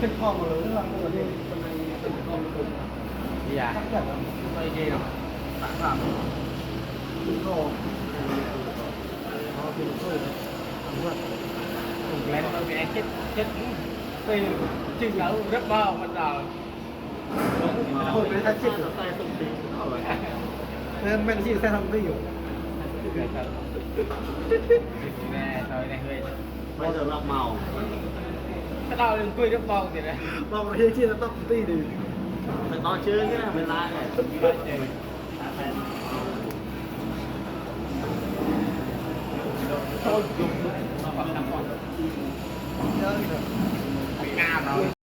ขึ้นคอมาเลยหลังตัวนี้อย่าไม่ดีหรอกสามสามขึ้นคอเขาขึ้นคอถูกแล้วมันเป็นchết chếtไปจริงแล้วrất baoมันดาวคนไม่ทันชิดหรอกไม่ได้ชิดแค่ทำได้อยู่แน่ซอยในเฮ้ยไม่เจอรับเมา ถ้าเราเรื่องคุยrất bao thì này เราประเทศที่เราต้องตีดี เป็นตอนชื่อนี่นะเวลาไง thôi dùng nó vào thằng con เยอะเลย Nga rồi